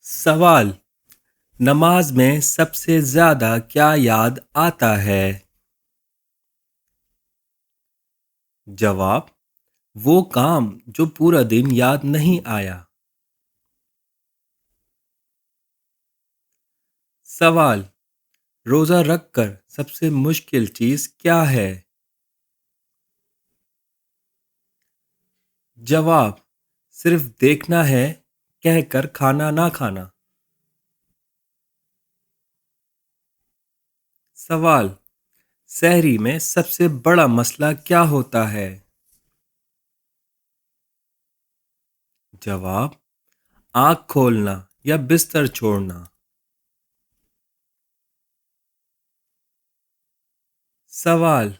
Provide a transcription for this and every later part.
सवाल: नमाज में सबसे ज्यादा क्या याद आता है? जवाब: वो काम जो पूरा दिन याद नहीं आया। सवाल: रोजा रखकर सबसे मुश्किल चीज क्या है? जवाब: सिर्फ देखना है कहकर खाना ना खाना। सवाल: सहरी में सबसे बड़ा मसला क्या होता है? जवाब: आँख खोलना या बिस्तर छोड़ना। सवाल: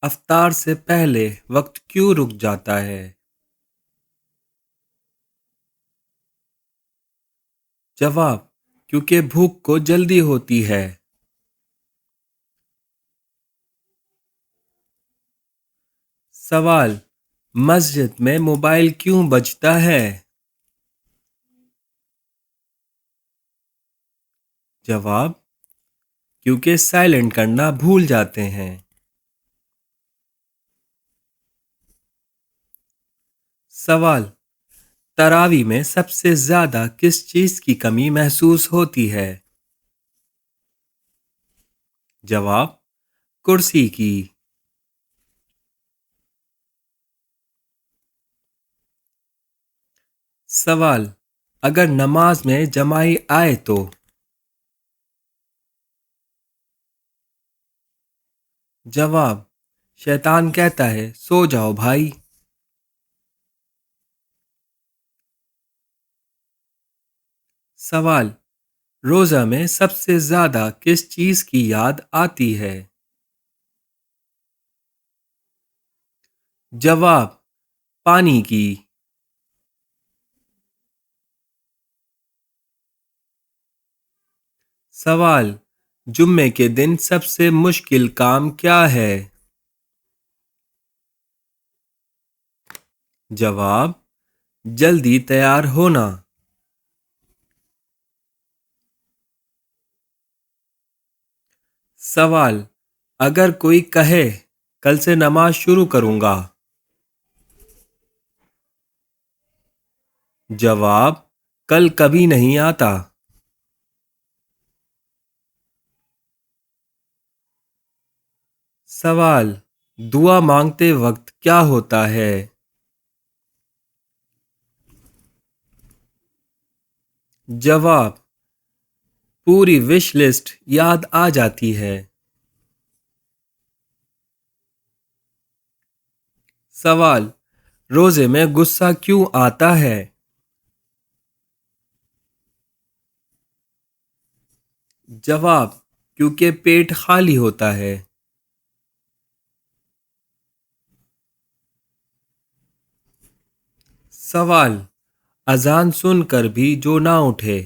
अफ्तार से पहले वक्त क्यों रुक जाता है? जवाब: क्योंकि भूख को जल्दी होती है। सवाल: मस्जिद में मोबाइल क्यों बजता है? जवाब: क्योंकि साइलेंट करना भूल जाते हैं। सवाल: तरावी में सबसे ज्यादा किस चीज की कमी महसूस होती है? जवाब: कुर्सी की। सवाल: अगर नमाज में जमाई आए तो? जवाब: शैतान कहता है सो जाओ भाई। सवाल: रोजा में सबसे ज्यादा किस चीज की याद आती है? जवाब: पानी की। सवाल: जुम्मे के दिन सबसे मुश्किल काम क्या है? जवाब: जल्दी तैयार होना। सवाल: अगर कोई कहे कल से नमाज शुरू करूंगा? जवाब: कल कभी नहीं आता। सवाल: दुआ मांगते वक्त क्या होता है? जवाब: पूरी विश लिस्ट याद आ जाती है। सवाल: रोजे में गुस्सा क्यों आता है? जवाब: क्योंकि पेट खाली होता है। सवाल: अजान सुनकर भी जो ना उठे?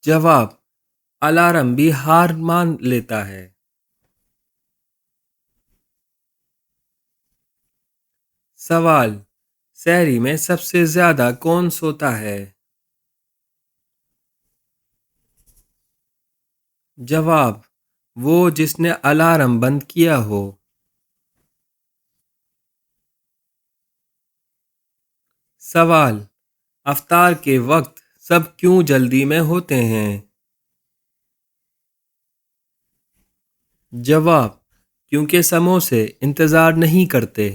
जवाब: अलार्म भी हार मान लेता है। सवाल: सहरी में सबसे ज्यादा कौन सोता है? जवाब: वो जिसने अलार्म बंद किया हो। सवाल: अफ्तार के वक्त सब क्यों जल्दी में होते हैं? जवाब: क्योंकि समोसे इंतजार नहीं करते।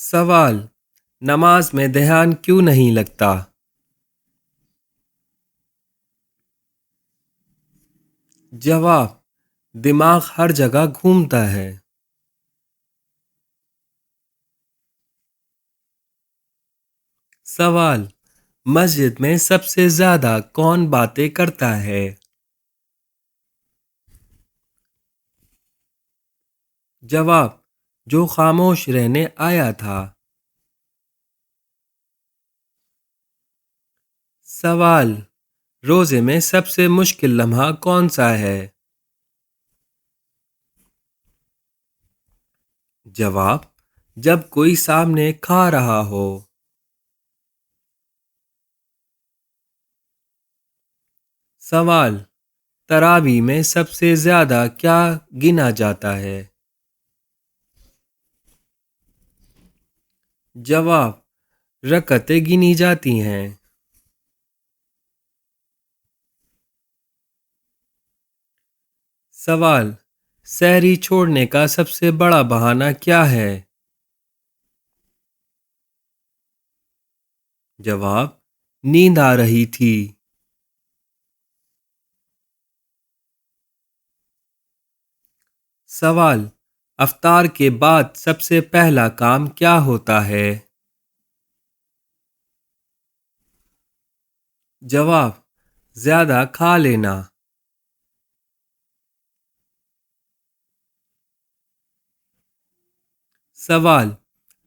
सवाल: नमाज में ध्यान क्यों नहीं लगता? जवाब: दिमाग हर जगह घूमता है। सवाल: मस्जिद में सबसे ज्यादा कौन बातें करता है? जवाब: जो खामोश रहने आया था। सवाल: रोजे में सबसे मुश्किल लम्हा कौन सा है? जवाब: जब कोई सामने खा रहा हो। सवाल: तरावी में सबसे ज्यादा क्या गिना जाता है? जवाब: रकअतें गिनी जाती हैं। सवाल: सहरी छोड़ने का सबसे बड़ा बहाना क्या है? जवाब: नींद आ रही थी। सवाल: अफ्तार के बाद सबसे पहला काम क्या होता है? जवाब: ज्यादा खा लेना। सवाल: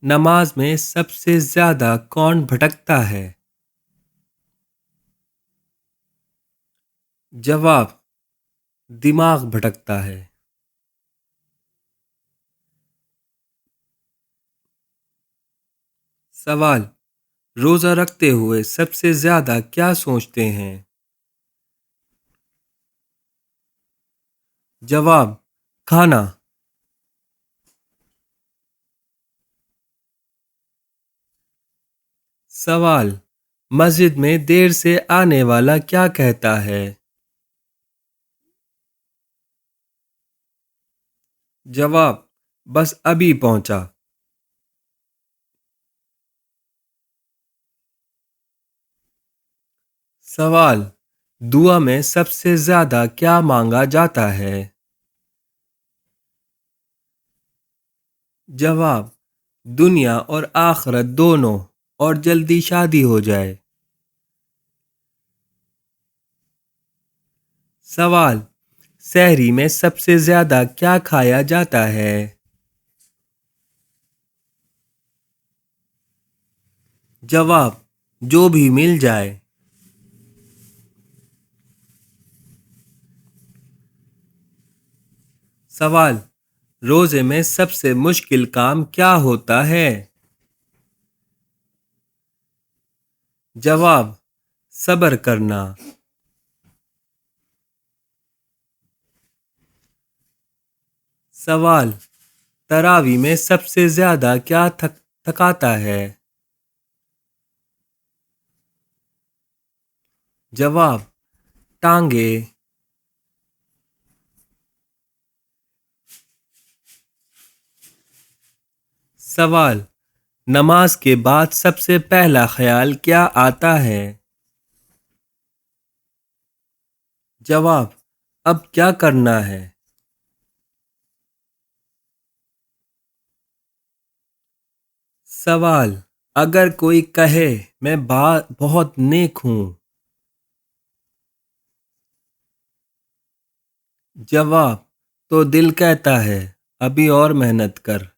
नमाज में सबसे ज्यादा कौन भटकता है? जवाब: दिमाग भटकता है। सवाल: रोजा रखते हुए सबसे ज्यादा क्या सोचते हैं? जवाब: खाना। सवाल: मस्जिद में देर से आने वाला क्या कहता है? जवाब: बस अभी पहुंचा। सवाल: दुआ में सबसे ज्यादा क्या मांगा जाता है? जवाब: दुनिया और आखिरत दोनों, और जल्दी शादी हो जाए। सवाल: सहरी में सबसे ज्यादा क्या खाया जाता है? जवाब: जो भी मिल जाए। सवाल: रोजे में सबसे मुश्किल काम क्या होता है? जवाब: सब्र करना। सवाल: तरावी में सबसे ज्यादा क्या थकाता है? जवाब: टांगे। सवाल: नमाज के बाद सबसे पहला ख्याल क्या आता है? जवाब: अब क्या करना है? सवाल: अगर कोई कहे मैं बहुत नेक हूं। जवाब: तो दिल कहता है अभी और मेहनत कर।